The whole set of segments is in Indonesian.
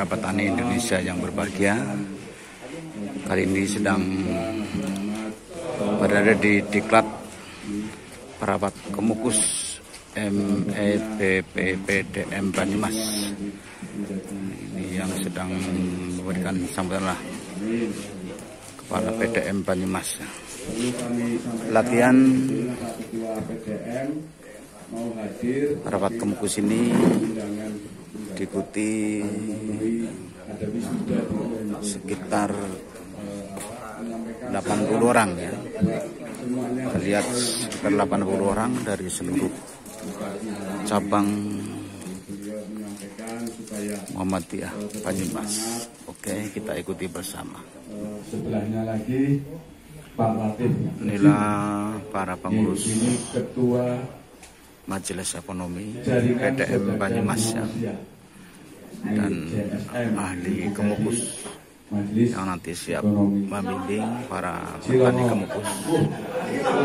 para petani Indonesia yang berbahagia. Kali ini sedang berada di Diklat Perapat Kemukus MEBPPDM Banyumas. Ini yang sedang memberikan sambutan Kepala PDM Banyumas. Latihan Perapat Kemukus ini diikuti sekitar 80 orang ya. Kita lihat sekitar 80 orang dari seluruh cabang Muhammadiyah Banyumas. Oke, kita ikuti bersama. Sebelahnya lagi Pak Latif. Inilah para pengurus Ketua Majelis Ekonomi PDM Banyumas ya, dan ahli Kemukus yang nanti siap membimbing para petani Kemukus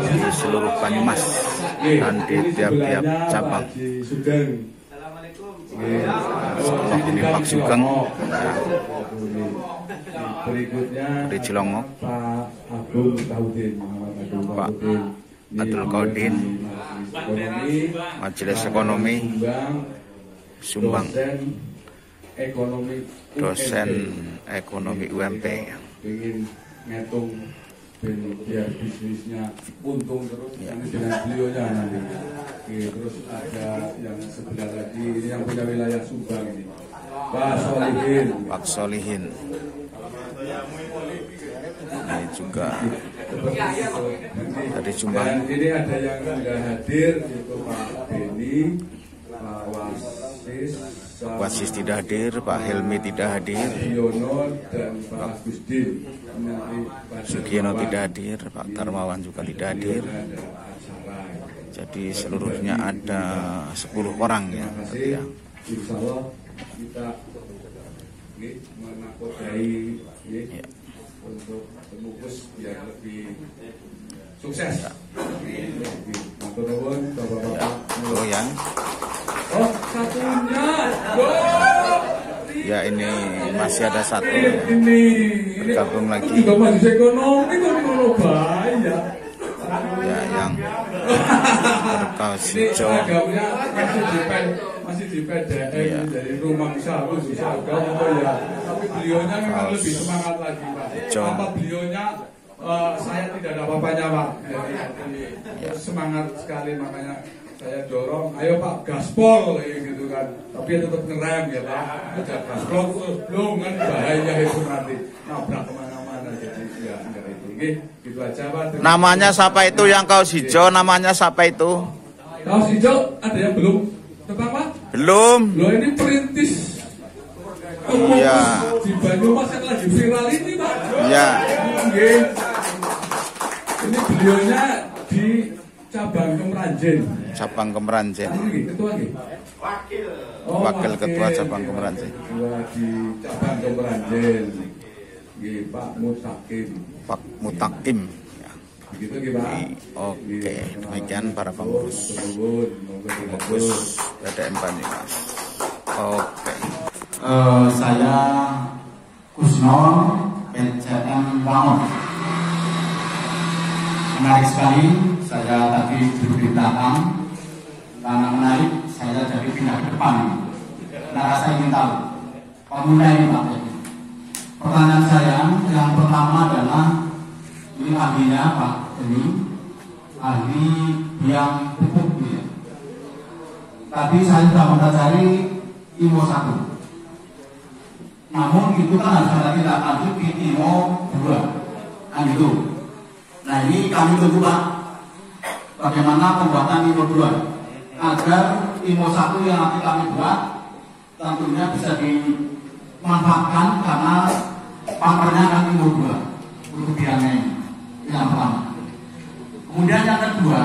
di seluruh Banyumas dan di tiap-tiap cabang. Setelah ini Pak Sugeng di Cilongok, Pak Abdul Qadir Majelis Ekonomi Sumbang, dosen ekonomi UMP. Ingin ngitung biar bisnisnya untung terus ya. Dengan beliaunya nanti. Terus ada yang sebelah lagi, ini yang punya wilayah Sumbang ini, Pak Solihin. Pak Solihin. Ini juga dari Sumbang. Dan ini ada yang tidak hadir, yaitu Pak Beni, Pak Wasis tidak hadir, Pak Helmi tidak hadir, Sugiono dan Pak Agustin. Sugiono tidak hadir, Pak Darmawan juga tidak hadir. Jadi seluruhnya ada 10 orang ya. Insya Allah kita menakodai untuk Kemukus biar lebih sukses. Matur nuwun Bapak-bapak. Oh ya. Oh, satunya. Ya, ini masih ada satu bergabung lagi. Juga masih ekonomi kok ngono bae ya. Ya, yang berkaos hijau. Masih di PDM dari rumah Sabu ya. Tapi beliaunya memang lebih semangat lagi, Pak. Apa beliaunya saya tidak ada apa-apanya, Pak. Jadi semangat sekali, makanya saya dorong, ayo Pak, gaspol gitu kan. Tapi tetap ngerem ya Pak. Ada gaspol belum kan bahaya itu nanti nabrak kemana-mana. Jadi ya enggak itu. Gitu aja Pak. Namanya siapa itu yang kaos hijau? Namanya siapa itu? Kaos hijau ada yang belum tebak Pak? Belum. Loh ini perintis. Iya. Di Banyumas yang lagi viral ini Pak. Iya. Ini beliaunya di cabang Kemeranjen. Cabang Kemeranjen. Ketua lagi. Wakil ketua cabang Kemeranjen. Ketua di cabang Kemeranjen. Pak Mutakim. Pak Mutakim. Begitu Pak. Oke, demikian para pengurus Kemukus PDM Banyumas. Oke. Saya Kusno PCM Wangon. Menarik sekali, saya tadi diberitakan karena menarik, saya jadi pindah ke depan. Nah, saya ingin tahu pemuda ini Pak. Pertanyaan saya yang pertama adalah ini ahlinya Pak, ini ahli yang pupuk ya. Tadi saya sudah mempelajari IMO 1. Namun itu kan harus ada tindak lanjut di IMO 2 kan gitu. Nah ini kami tunggu Pak, bagaimana pembuatan IMO 2 agar IMO 1 yang nanti kami buat tentunya bisa dimanfaatkan karena pamernya kan IMO 2 untuk biayanya ini. Yang pertama. Kemudian yang kedua,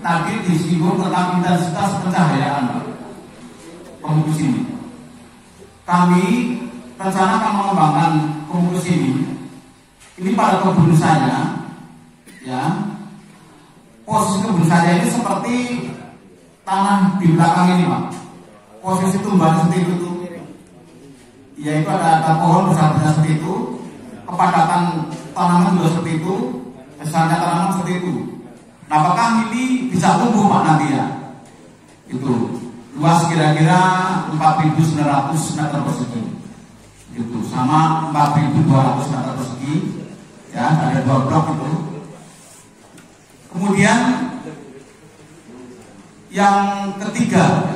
tadi disinggung tentang intensitas pencahayaan Pak, Kemukus ini. Kami rencana akan mengembangkan Kemukus ini pada kebun saya ya, posisi kebun saya ini seperti tanah di belakang ini Pak, posisi tumbuhan seperti itu yaitu ada pohon besar-besar seperti itu, kepadatan tanaman juga seperti itu, besarnya tanaman seperti itu. Nah, apakah ini bisa tumbuh Pak nanti ya? Itu luas kira-kira 4.900 meter persegi. Itu sama 4.200 meter persegi, ya, ada 2 blok itu. Kemudian yang ketiga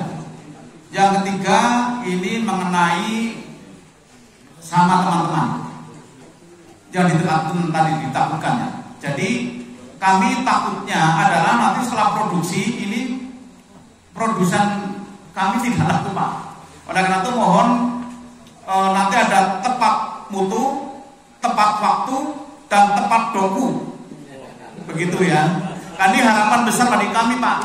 ini mengenai sama teman-teman yang ditakutkan ya. Jadi kami takutnya adalah nanti setelah produksi ini produsen kami tidak laku Pak. Oleh karena itu mohon nanti ada tepat mutu, tepat waktu, dan tepat doku. Begitu ya. Ini harapan besar bagi kami Pak.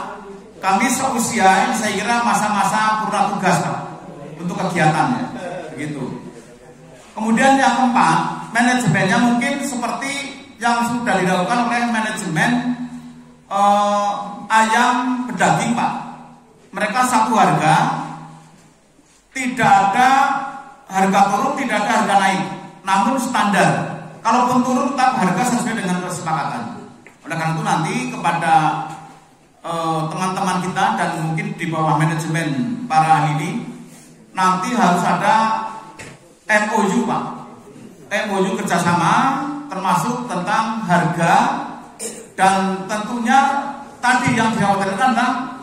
Kami seusia ini saya kira masa-masa purna tugas Pak untuk kegiatannya. Begitu. Kemudian yang keempat, manajemennya mungkin seperti yang sudah dilakukan oleh manajemen ayam berdaging Pak. Mereka satu harga, tidak ada harga turun, tidak ada harga naik, namun standar. Kalaupun turun tetap harga sesuai dengan kesepakatan. Oleh karena itu nanti kepada teman-teman kita dan mungkin di bawah manajemen para ahli ini nanti harus ada MOU Pak, MOU kerjasama termasuk tentang harga dan tentunya tadi yang dikhawatirkan adalah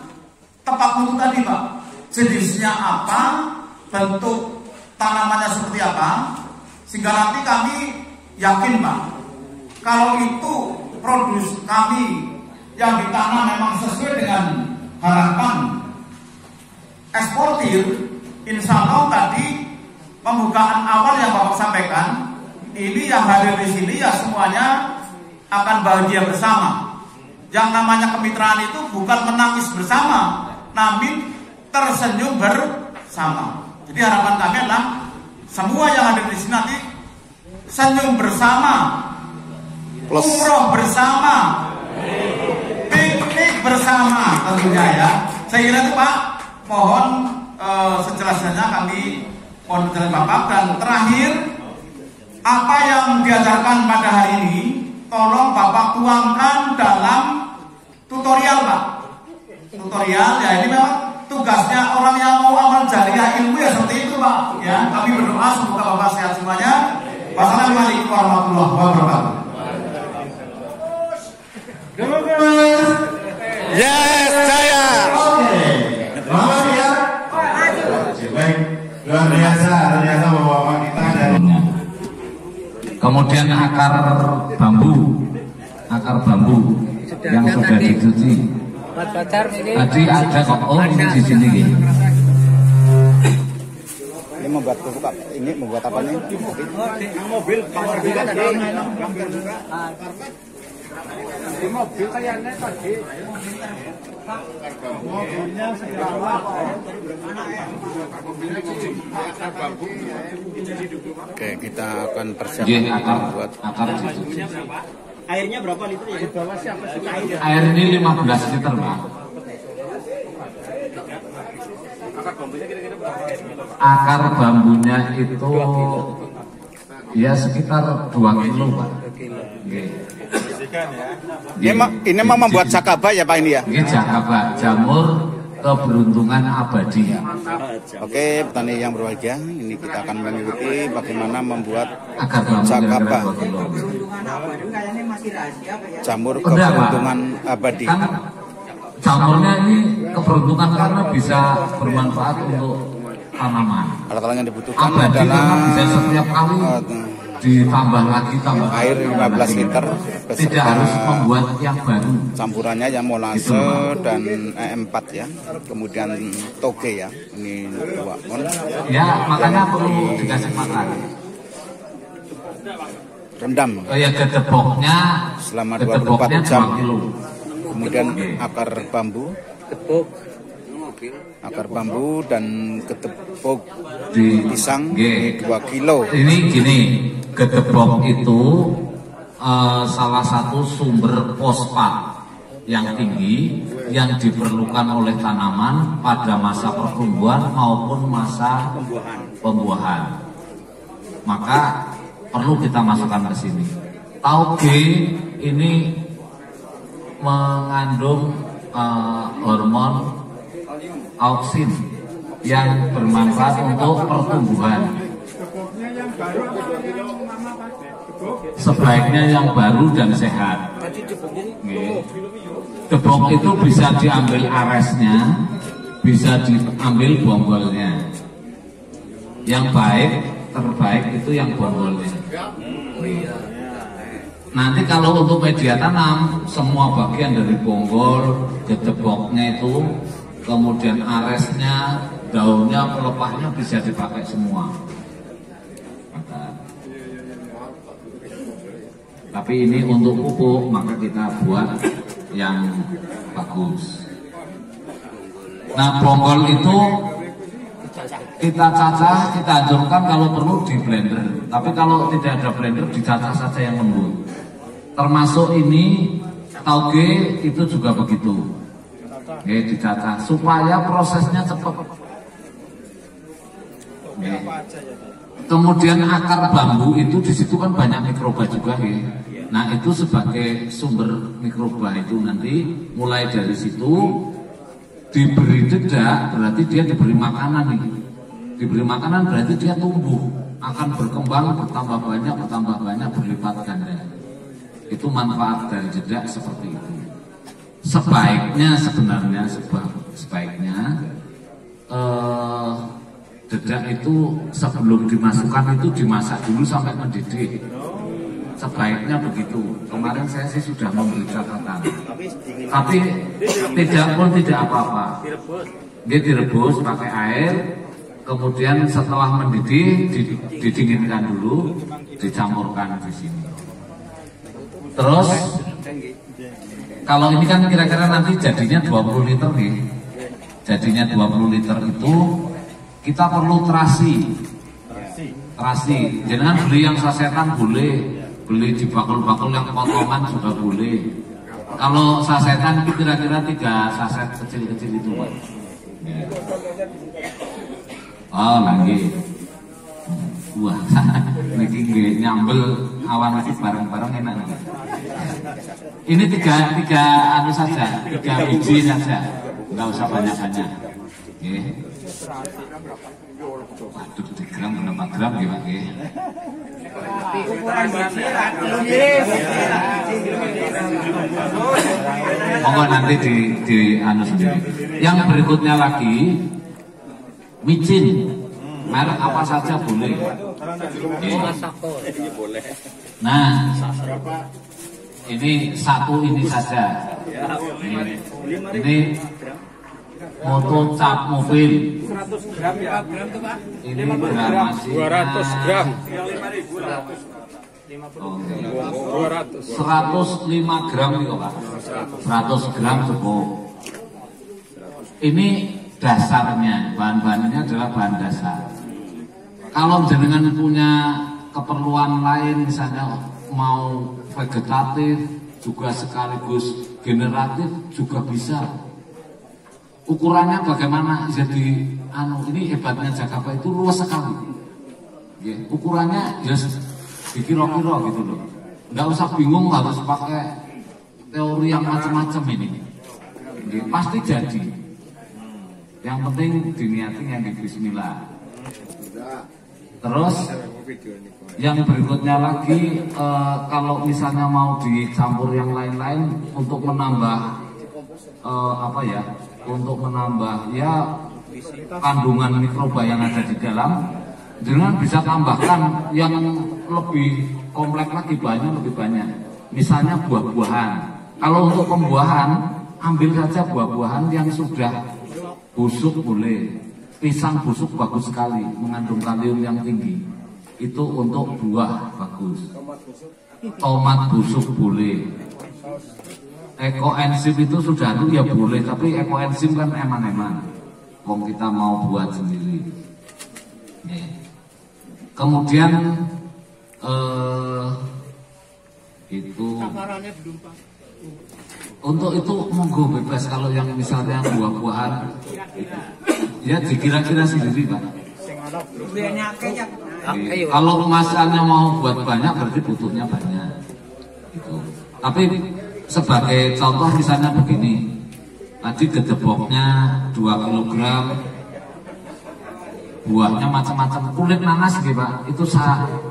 tepat mutu tadi Pak, jenisnya apa, bentuk tanamannya seperti apa, sehingga nanti kami yakin Pak kalau itu produk kami yang ditanam memang sesuai dengan harapan eksportir, insya Allah tadi pembukaan awal yang Bapak sampaikan, ini yang hadir di sini ya semuanya akan bahagia bersama. Yang namanya kemitraan itu bukan menangis bersama, namun tersenyum bersama. Jadi harapan kami adalah semua yang hadir di sini nanti senyum bersama, umroh bersama, piknik bersama tentunya ya. Saya kira itu Pak, mohon sejelas-jelasnya kami mohon berjalan Bapak. Dan terakhir, apa yang diajarkan pada hari ini tolong Bapak tuangkan dalam tutorial Pak. Tutorial ya, ini memang tugasnya orang yang mau amal jariah ilmu ya seperti itu Pak ya. Kami berdoa semoga Bapak sehat semuanya. Wassalamualaikum warahmatullahi wabarakatuh. Yes, saya. Oke. Selamat ya. Baik. Luar biasa Bapak kita dari. Kemudian akar bambu yang sudah dicuci. Tadi ada kok, oh ini di sini. Ini membuat apa nih? Mobil power juga tadi. Di mobil kayaknya tadi. Mobilnya segala. Oke, kita akan persiapkan buat akar. Airnya berapa liter ya? Air ini 15 liter Pak. Akar bambunya itu ya sekitar 2 kilo Pak. Ini mau membuat jakaba ya Pak ini ya? Ini jakaba, jamur keberuntungan abadi. Oke, petani yang berbahagia, ini kita akan mengikuti bagaimana membuat Akar bambu jakaba, jamur keberuntungan abadi. Kan jamurnya ini keberuntungan karena bisa bermanfaat untuk tanaman. Alat-alat yang dibutuhkan Abadi adalah karena bisa setiap kali ditambah lagi tambah air 15 liter tidak beserta harus membuat yang baru. campurannya yang molase dan E4 ya, kemudian toge ya, ini 2 on. Ya makanya perlu dikasih makan. Rendam Ya gedeboknya selama 24 jam. 2 kilo. Kemudian akar bambu dan ketepuk Di pisang G. 2 kilo. Ini gini, gedebok itu salah satu sumber fosfat yang tinggi yang diperlukan oleh tanaman pada masa pertumbuhan maupun masa pembuahan. maka perlu kita masukkan ke sini. Tauge ini mengandung hormon auksin yang bermanfaat untuk pertumbuhan. Sebaiknya yang baru dan sehat. Debok itu bisa diambil aresnya, bisa diambil bonggolnya. Yang baik, terbaik itu yang bonggolnya. Nanti kalau untuk media tanam, semua bagian dari bonggol, gedeboknya itu, kemudian aresnya, daunnya, pelepahnya bisa dipakai semua. Tapi ini untuk pupuk, maka kita buat yang bagus. Nah, bonggol itu kita cacah, kita hancurkan kalau perlu di blender. Tapi kalau tidak ada blender, dicacah saja yang lembut. Termasuk ini tauge itu juga begitu. Oke, dicacah supaya prosesnya cepat. Oke. Kemudian akar bambu itu di situ kan banyak mikroba juga, ya. Nah, itu sebagai sumber mikroba itu nanti mulai dari situ diberi jeda, berarti dia diberi makanan nih. Diberi makanan berarti dia tumbuh, akan berkembang, bertambah banyak, berlipat ganda. Itu manfaat dari jeda seperti itu. Sebaiknya sebenarnya jeda itu sebelum dimasukkan itu dimasak dulu sampai mendidih. Sebaiknya begitu. Kemarin saya sih sudah memberi catatan. Tapi tidak apa-apa. Dia direbus pakai air, kemudian setelah mendidih didinginkan dulu, dicampurkan di sini. Terus kalau ini kan kira-kira nanti jadinya 20 liter nih. Jadinya 20 liter itu kita perlu terasi. Jangan beli yang sasetan boleh, beli di bakul-bakul yang potongan juga boleh. Kalau sasetan itu kira-kira 3 saset kecil-kecil itu, Pak. Oh, lagi. Wah, ini nyambel awan lagi bareng-bareng enak nih. Ini tiga anu saja, 3 biji saja, nggak usah banyak-banyak. Oke. Waduh, 3 gram berapa gram ya, Pak? Monggo nanti di anu sendiri. Yang berikutnya lagi micin. Merek apa saja boleh. Nah, ini satu ini saja. Ini moto cap mobil. 100 gram ya. Ini gramasi 200 gram. 105 gram itu, Pak. 100 gram cukup. Ini dasarnya, bahan-bahannya adalah bahan dasar. Kalau jenengan punya keperluan lain, misalnya mau vegetatif juga sekaligus generatif juga bisa. Ukurannya bagaimana? Jadi ini hebatnya Jakapa itu luas sekali. Ya, ukurannya ya dikira-kira gitu loh. Nggak usah bingung harus pakai teori yang macam-macam ini. Ya, pasti jadi. Yang penting diniatin yang di bismillah. Terus yang berikutnya lagi kalau misalnya mau dicampur yang lain-lain untuk menambah untuk menambah ya kandungan mikroba yang ada di dalam, dengan bisa tambahkan yang lebih kompleks lagi, lebih banyak. Misalnya buah-buahan. Kalau untuk pembuahan, ambil saja buah-buahan yang sudah busuk boleh. Pisang busuk bagus sekali, mengandung kalium yang tinggi. Itu untuk buah bagus. Tomat busuk boleh. Ekoenzim itu sudah ya boleh, tapi ekoenzim kan eman-eman. Wong kita mau buat sendiri. Kemudian itu untuk itu monggo bebas. Kalau yang misalnya buah-buahan ya dikira-kira sendiri, Pak. Kalau kemasannya mau buat banyak berarti butuhnya banyak. Gitu. Tapi sebagai contoh misalnya begini, tadi gedeboknya 2 kg, buahnya macam-macam, kulit nanas gitu Pak, itu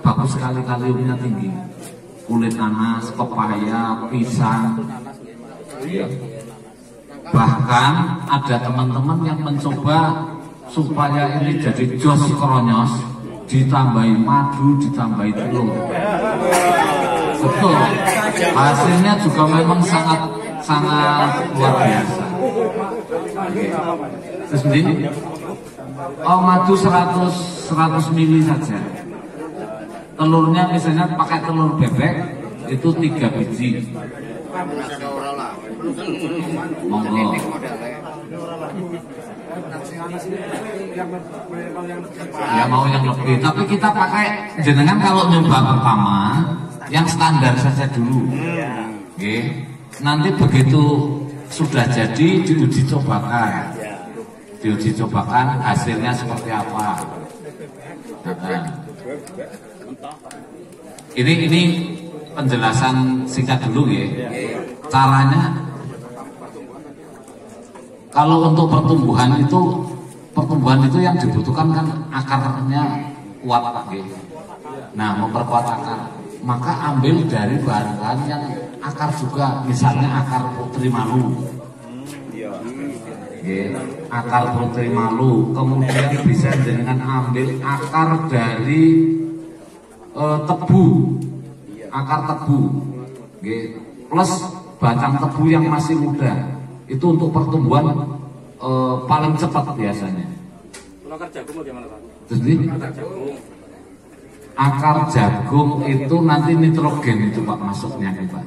bagus sekali, kaliumnya tinggi. Kulit nanas, pepaya, pisang. Bahkan ada teman-teman yang mencoba supaya ini jadi jos kronyos, ditambahi madu, ditambahi telur. Betul. Hasilnya juga memang sangat luar biasa. Terus ini, madu 100 mili saja. Telurnya misalnya pakai telur bebek itu 3 biji. Monggo. Ya mau yang lebih, tapi kita pakai jenengan kalau nyoba pertama yang standar saja dulu. Oke. Nanti begitu sudah jadi diuji cobakan. Diuji cobakan hasilnya seperti apa. Nah, ini penjelasan singkat dulu ya. Caranya kalau untuk pertumbuhan itu yang dibutuhkan kan akarnya kuat Pak. Nah, memperkuat akar, maka ambil dari bahan-bahan yang akar juga, misalnya akar putri malu. Akar putri malu, kemudian bisa dengan ambil akar dari tebu, akar tebu, plus batang tebu yang masih muda. Itu untuk pertumbuhan paling cepat biasanya. Akar jagung bagaimana Pak? Jadi akar jagung itu nanti nitrogen itu Pak masuknya Pak.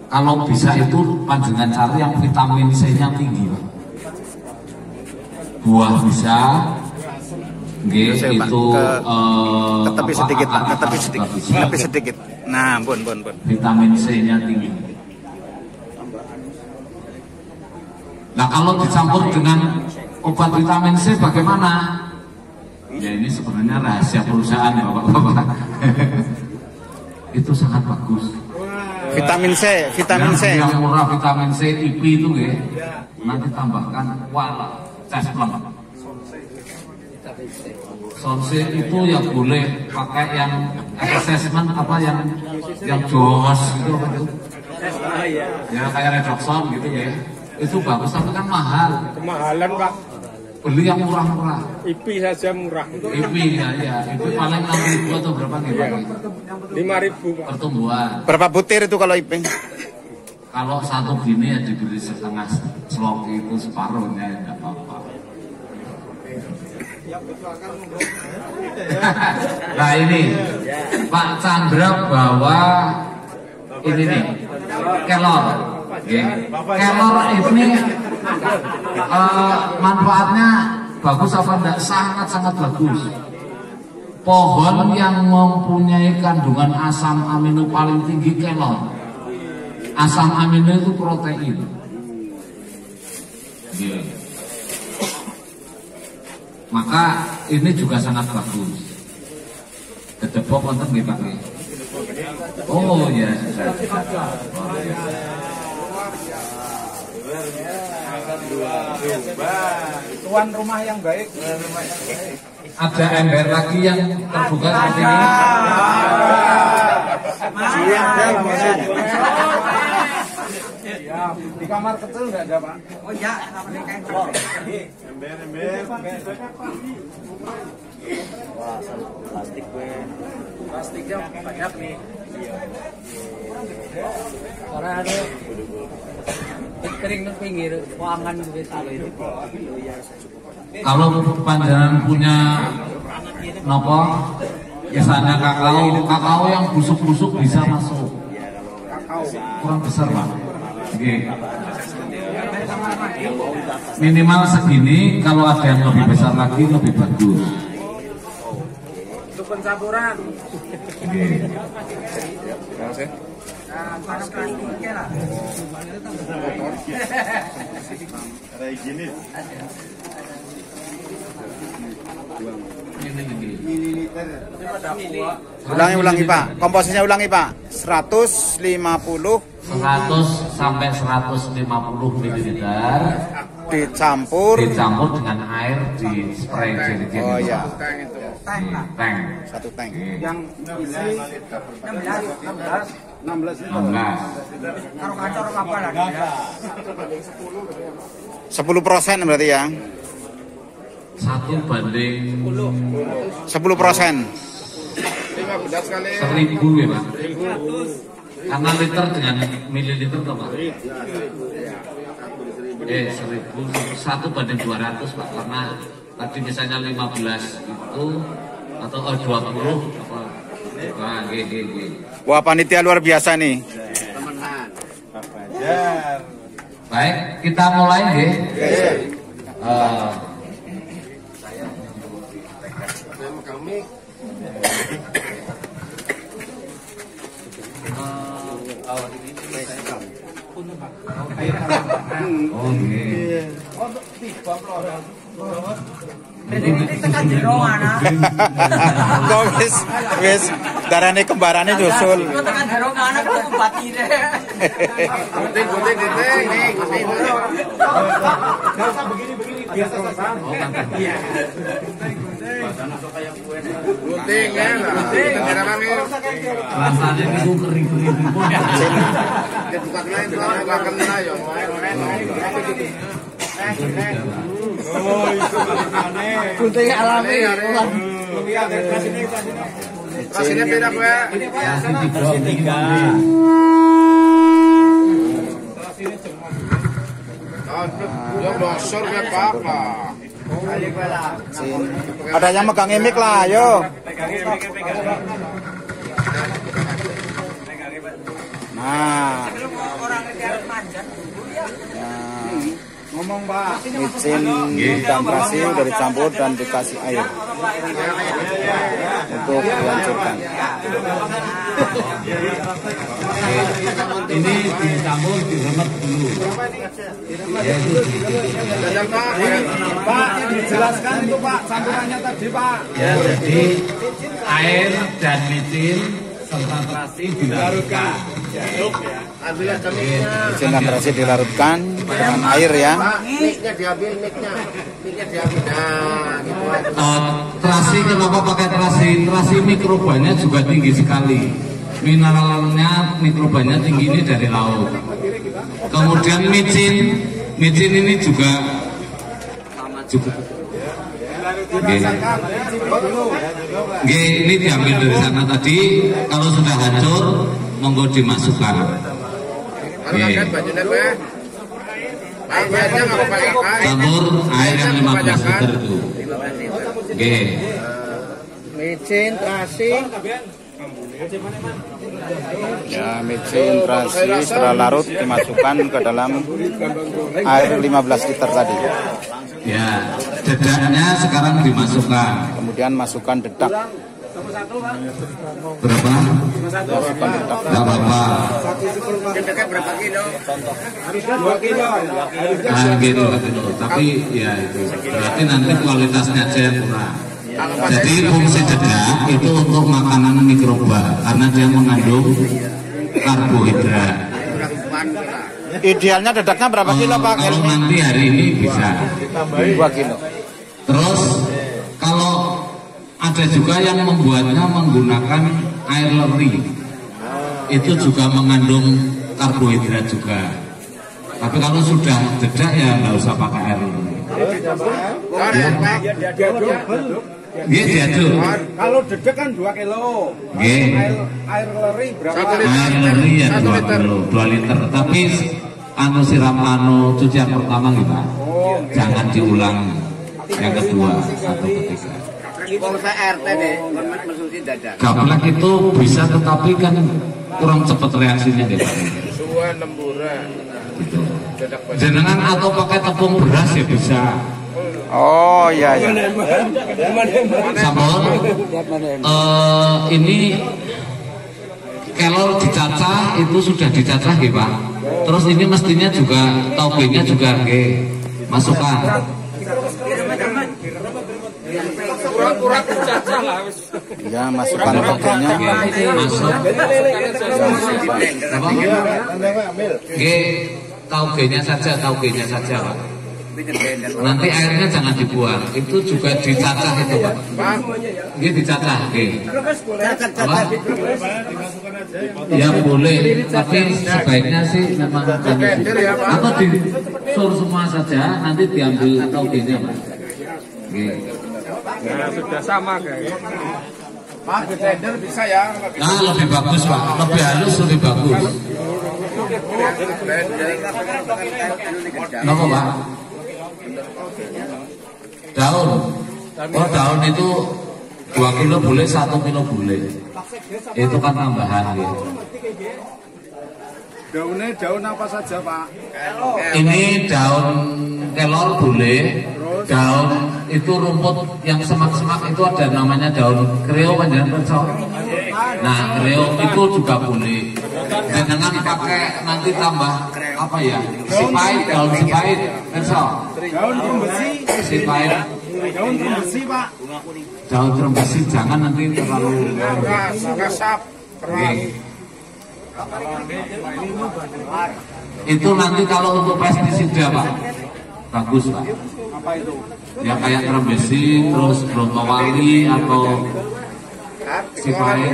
Kalau bisa itu panjenengan cari yang vitamin C-nya tinggi Pak. Buah bisa. Itu tetapi sedikit Pak, tetapi sedikit. Nah, bon. Vitamin C-nya tinggi. Nah, kalau dicampur dengan obat vitamin C bagaimana? Ya ini sebenarnya rahasia perusahaan ya Bapak-bapak. Itu sangat bagus. Vitamin C. Yang murah vitamin C IP itu ya. Nanti tambahkan cesplem. Sonse itu ya boleh pakai yang assessment apa yang jos gitu ya kayak redoxon gitu ya, itu bagus tapi kan mahal. Kemahalan Pak. Beli yang murah-murah. IP saja murah. IP ya itu paling 6.000 atau berapa gitu Pak? 5.000 Pak. Pertumbuhan. Berapa butir itu kalau IP? Kalau satu gini ya dibeli setengah slok itu separuhnya ya tidak apa-apa. Nah ini Pak Chandra bawa ini nih kelor. Kelor ini manfaatnya bagus apa enggak? Sangat bagus. Pohon yang mempunyai kandungan asam amino paling tinggi kelor. Asam amino itu protein. Maka ini juga sangat bagus. Gedebok wonten nggih Pak. Oh ya. Tuan rumah yang baik. Ada ember lagi yang terbuka seperti ini. Ya, di kamar kecil nggak ada Pak. Oh iya, Ember. Wah, plastik gue. Plastiknya banyak nih. Orang ada kering di pinggir ruangan gue itu. Kalau panjenengan punya nopo, misalnya kakao yang busuk-busuk bisa masuk. Kurang besar Pak. Minimal segini, kalau ada yang lebih besar lagi lebih bagus. Untuk pencampuran. Ulangi Pak, komposisinya ulangi Pak. 150 sampai 150 ml dicampur dengan air di spray jadi oh ya tank 1 tank Yang isi 16. 10% berarti ya 1 banding 10%. 15 kali 1000 ya Pak. Karena liter dengan mililiter toh Pak. 1000 1 banding 200 Pak. Karena tadi misalnya 15 itu atau 20 apa. Wah, gini. Wah, panitia luar biasa nih. Baik, kita mulai nggih. Oh nggih. Kok wis darane kembarane nyusul. gunting ya Rasanya itu kering-kering. Gunting alami. Kasihnya beda gue. Yang dosor ke apa? Ada yang megang mic lah, ayo. Nah, Ngomong Pak. micin dan terasi udah dicampur dan dikasih air untuk dihancurkan. Ini dicampur diremet dulu. Pak, dijelaskan itu Pak, campurannya tadi Pak. Ya, jadi air dan micin serta terasi dilarutkan. Micin dan terasi dilarutkan dengan air ya. Mic-nya diambil, mic-nya diambil. Nah, gitu. Terasi kenapa pakai terasi? Terasi mikrobanya juga tinggi sekali. Mineralnya, mikrobanya tinggi ini dari laut. Kemudian micin ini juga ini diambil dari sana tadi. Kalau sudah hancur, monggo dimasukkan. Campur air yang 15 liter itu. Micin, terasi. Ya, micin terasi setelah larut dimasukkan ke dalam air 15 liter tadi. Ya, dedaknya sekarang dimasukkan. Kemudian masukkan dedak. Berapa? Masukkan dedak. Tidak apa-apa. Berapa kilo? 2 kilo. Nah, gitu. Tapi ya itu berarti nanti kualitasnya aja yang kurang. Jadi fungsi dedak itu untuk makanan mikroba karena dia mengandung karbohidrat. Idealnya dedaknya berapa kilo Pak? Kalau nanti hari ini bisa 2 kilo. Terus kalau ada juga yang membuatnya menggunakan air leri, itu juga mengandung karbohidrat juga. Tapi kalau sudah dedak ya nggak usah pakai air leri. Diaduk. Kalau dedek kan 2 kilo. Air leri berapa? Air leri ya 2 liter. Tapi siram cucian pertama kita. Jangan diulang yang kedua atau ketiga. Gaplek itu bisa tetapi kan kurang cepat reaksinya deh. Suwan lemburan. Gitu. Jenengan atau pakai tepung beras ya bisa. Oh iya ya. Sambal ini kelor dicacah itu sudah dicacah nggih Pak. Terus ini mestinya juga taugenya juga nggih masukkan. Kurang-kurang dicacah lah wis. Ya, masukkan taugenya. Masuk. Apa? Nggih, taugenya saja Pak. Nanti airnya jangan dibuang, itu juga dicacah itu Pak. Ini dicacah, oke. Apa? Ya boleh, tapi sebaiknya sih memang atau disur semua saja, nanti diambil taugenya Pak. Oke. Nah, sudah sama guys. Pak, blender bisa ya? Nah, lebih bagus Pak, lebih halus lebih bagus. Kenapa Pak? Daun. Oh, daun itu 2 kilo boleh, 1 kilo boleh. Itu kan tambahan gitu. Daunnya daun apa saja Pak? Ini daun kelor boleh. Daun itu rumput yang semak-semak itu ada namanya daun kreo panjenengan perso. Nah, kreo itu juga boleh. Dan dengan pakai nanti tambah apa ya? Sipait, daun sipait perso. Daun besi. Sipait. Daun besi Pak. Daun terembesi jangan nanti terlalu Kasap. itu nanti kalau untuk pestisida Pak bagus Pak. Apa itu? Ya kayak terembesi terus brontowali atau sipait.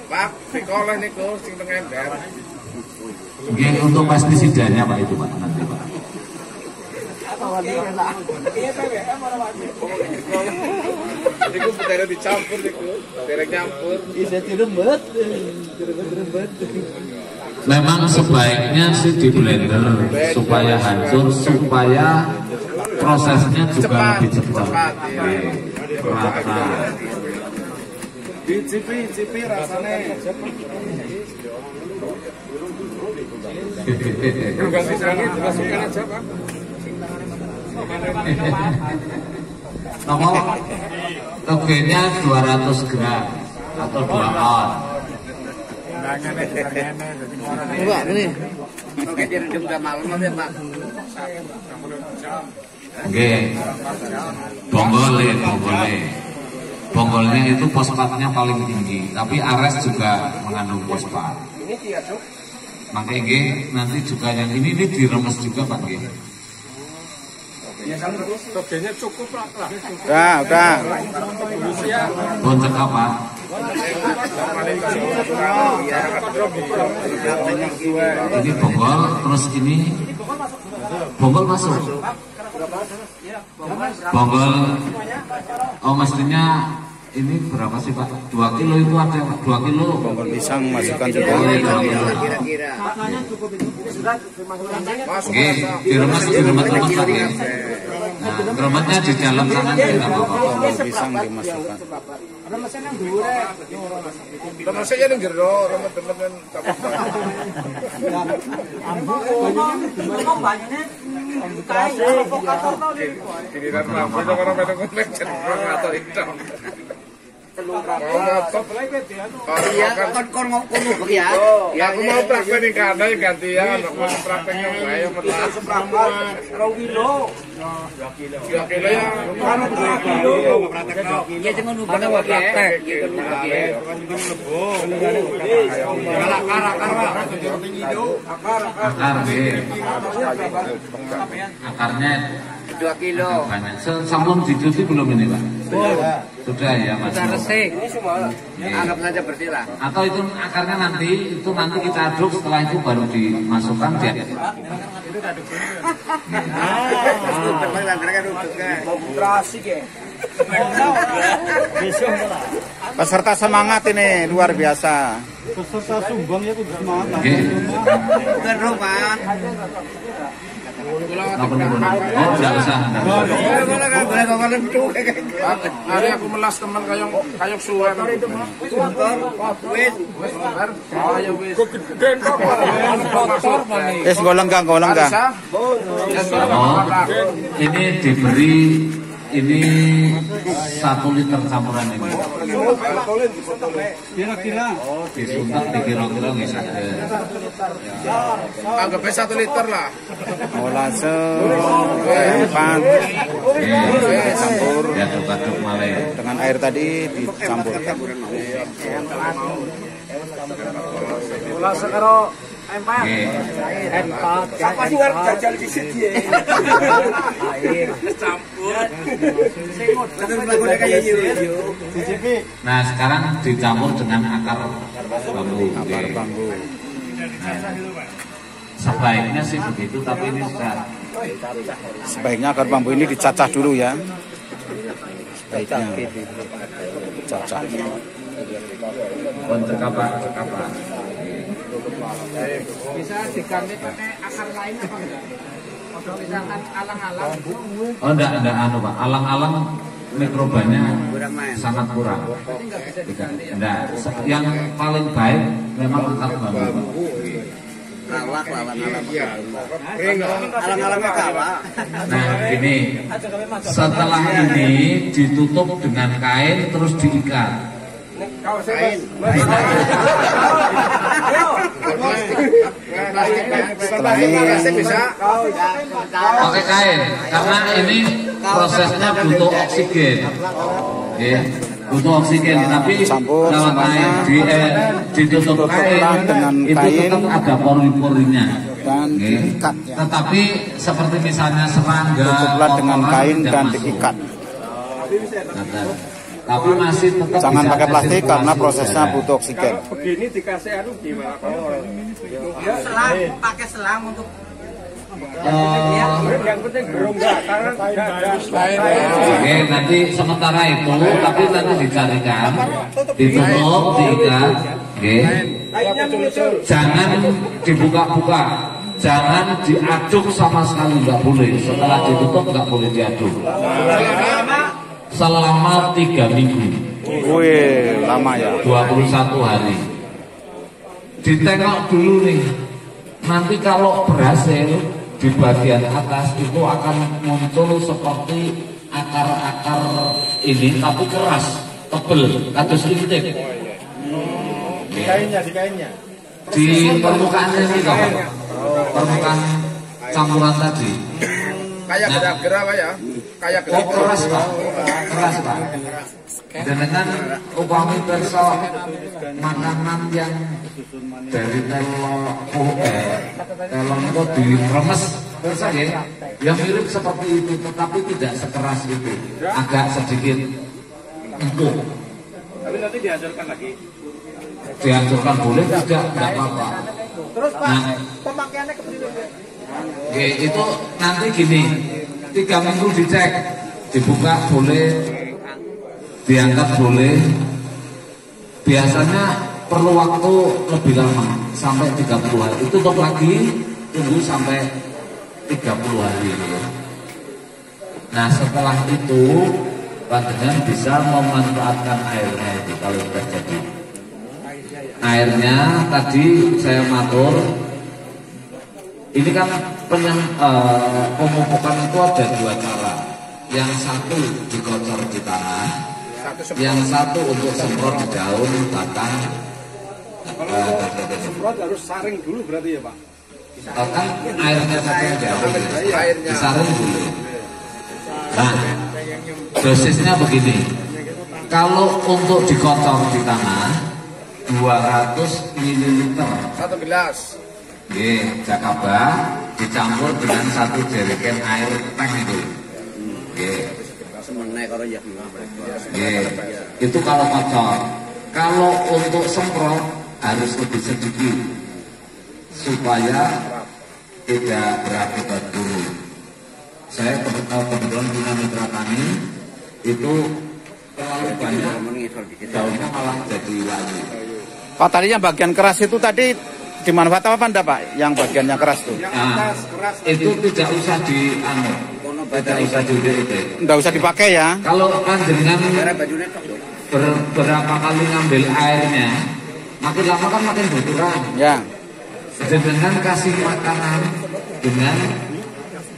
Pak, sekolah niku sing teng ember. Mungkin untuk pestisidanya Pak itu Pak nanti Pak. Niku betara dicampur niku, derek nyampur. Memang sebaiknya sih di blender supaya hancur, supaya prosesnya juga lebih cepat. Rata. Cipi rasanya. Masukkan aja Pak. Nomor togenya 200 gram atau 2 on. Enggak, ini. Oke. Bonggolnya itu fosfatnya paling tinggi, tapi Ares juga mengandung fosfat. Makanya nanti juga yang ini diremes juga Pak G. Togenya cukup lah. Udah. Bonceng apa? Ini bonggol, terus ini bonggol masuk. Bonggol, oh mestinya ini berapa sih Pak? 2 kilo itu ada Pak, 2 kilo. Bonggol pisang masukkan juga. Oke, diremas lagi. Nah, rematnya di dalam sana tidak apa-apa. Bonggol pisang dimasukkan. Remasnya yang jero, remet-remetan Giliran lampu itu orang pada ngomong cenderung atau itu. Iya, kon ngomong ya. Ya aku mau praktek nih karena gantian, aku mau prakteknya saya melas seberapa? 2 kilo. 2 kilo ya. 2 kilo. Ya cuma nubah praktek. Akarnya 2 kilo. Sampun dicuci belum ini Pak? Sudah ya Mas. Sudah resik. Anggap saja bersih lah. Atau itu akarnya nanti kita aduk, setelah itu baru dimasukkan dia. Peserta semangat ini luar biasa. Peserta sumbang ya kudu semangat. Bukan rumah. Oh, tidak usah. Hari aku melas teman kayak suwe. Golenggang. Oh, ini diberi ini 1 liter campuran ini. Kira-kira. Disuntak kira-kira nggih saged. Anggapnya 1 liter lah. Molase 4 campur Ya aduk-aduk malih. dengan air tadi dicampur. Molase karo Empat. Siapa sih ngarep jajal di sini? Campur. Nah, sekarang dicampur dengan akar bambu. Akar bambu. Sebaiknya sih begitu, tapi ini sudah Sebaiknya akar bambu ini dicacah dulu ya. Sebaiknya dicacah. cekapa. Bisa diganti pakai akar lain apa enggak? Kalau misalkan alang-alang. Oh enggak anu Pak, alang-alang mikrobanya sangat kurang. Enggak, yang paling baik memang akar bambu. Kalak alang-alangnya kalak. Nah ini setelah ini ditutup dengan kain terus diikat. Setelah ini bisa Pakai kain karena ini prosesnya butuh oksigen. Ya, butuh oksigen tapi Campur kalau semuanya. ditutup kain dengan itu kain. tetap ada pori-porinya. dan Oke. diikat ya. Tetapi seperti misalnya serangga, Tutuplah dengan kotoran kain tidak dan masuk. diikat. Nah, tapi masih tetap Jangan bisa pakai ada plastik karena sirkulasi prosesnya udara. butuh oksigen. begini dikasih anu gimana? Selang, pakai selang untuk Yang penting berunggah karena Oke, nanti sementara itu, tapi nanti dicarikan, ditutup, diikat, oke. Jangan dibuka-buka, jangan diaduk sama sekali, nggak boleh. Setelah ditutup nggak boleh diaduk. Selama 3 minggu, Wih, lama ya. 21 hari. Ditengok dulu nih, nanti kalau berhasil di bagian atas itu akan muncul seperti akar-akar ini tapi keras, tebel, kados intip. di kainnya. Di permukaannya ini kok, permukaan campuran tadi. Kayak gerak-gerak Pak ya. Kayak Oh keras Pak, keras Pak. Dengan upami perso makanan yang dari telon itu diremes perso ya, yang mirip seperti itu, tetapi tidak sekeras itu, agak sedikit empuk. Tapi nanti dihancurkan lagi. Dihancurkan boleh tidak apa-apa. terus Pak, Nah, pemakaiannya seperti itu. oke, itu nanti gini, 3 minggu dicek, dibuka boleh, diangkat boleh. Biasanya perlu waktu lebih lama, sampai 30 hari. Tutup lagi, tunggu sampai 30 hari. Nah setelah itu, panjenengan bisa memanfaatkan airnya itu kalau sudah jadi. Airnya tadi saya matur. Ini kan pemupukan itu ada 2 cara. Yang satu dikocor di tanah, yang satu untuk semprot di daun, batang. Semprot harus saring dulu berarti ya Pak. Kan airnya saja yang diambil, disaring dulu. Nah, dosisnya begini. Kalau untuk dikocor di tanah 200 ml 1 gelas. Jakaba dicampur dengan 1 jerigen air teh itu. Itu kalau kocor. Kalau untuk semprot harus lebih sedikit supaya tidak berakibat buruk. Saya kebetulan punya mitra tani itu terlalu banyak daunnya malah jadi layu. Pak tadi yang bagian keras itu tadi dimanfaatkan apa enggak Pak? Yang bagian yang keras itu? Nah, itu tidak usah tidak usah diudik-udik. Enggak usah dipakai ya. Kalau panjenengan berapa kali ngambil airnya, makin lama kan makin berkurang. Ya. Dengan kasih makanan dengan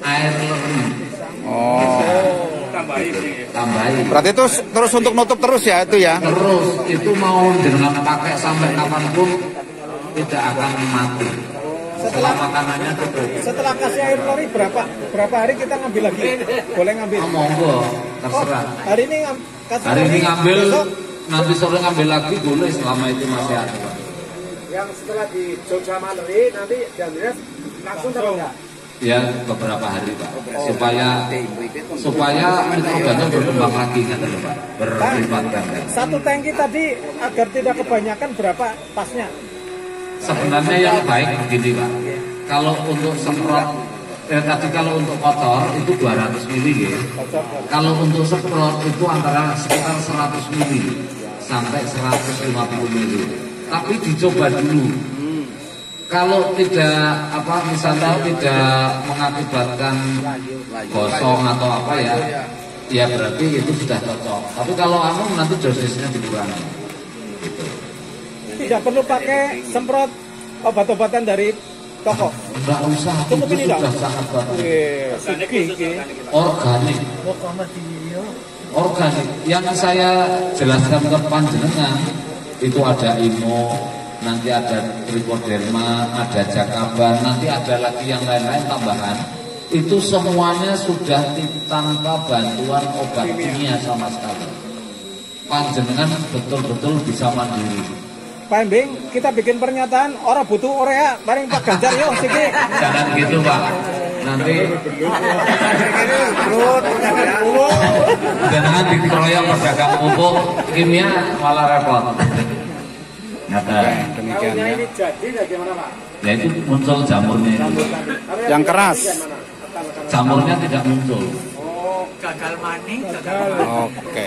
air leri. Oh. tambahin. Berarti itu terus untuk nutup terus ya itu ya? Terus itu mau dengan pakai sampai kapanpun tidak akan mati. Setelah makanannya cukup. Setelah kasih air lori berapa hari kita ngambil lagi? Boleh ngambil? Monggo, terserah. Hari ini ngambil, nanti sore ngambil lagi boleh selama itu masih ada. Yang setelah di Jogja Maneri nanti diambilnya langsung atau enggak? Ya beberapa hari Pak, supaya mikrobannya berkembang lagi kan Pak, berlipat ganda. Satu tangki tadi agar tidak kebanyakan berapa pasnya? Sebenarnya yang baik begini Pak, kalau untuk semprot tadi kalau untuk kotor itu 200 ml ya. Kalau untuk semprot itu antara sekitar 100 ml sampai 150 ml. Tapi dicoba dulu. Kalau tidak misalnya tidak mengakibatkan gosong atau apa ya berarti itu sudah cocok. Tapi kalau nanti dosisnya dikurangi. Tidak perlu pakai semprot obat-obatan dari toko. Enggak usah. Cukup ini sudah sangat bagus. Organik. Organik. Yang saya jelaskan ke panjenengan itu ada IMO, nanti ada trichoderma, ada jakaban, nanti ada lagi yang lain-lain tambahan. Itu semuanya sudah tanpa bantuan obat kimia sama sekali. Panjenengan betul-betul bisa mandiri. Pak Embing, kita bikin pernyataan orang butuh urea, paling Pak Ganjar yo siki. Jangan gitu Pak. Nanti jangan dikeroyok pedagang pupuk kimia malah repot. Nyata. Demikian ya. Ini jadi bagaimana Pak? Ya itu muncul jamurnya. Yang keras. Jamurnya tidak muncul. Gagal maning, gagal. Oke.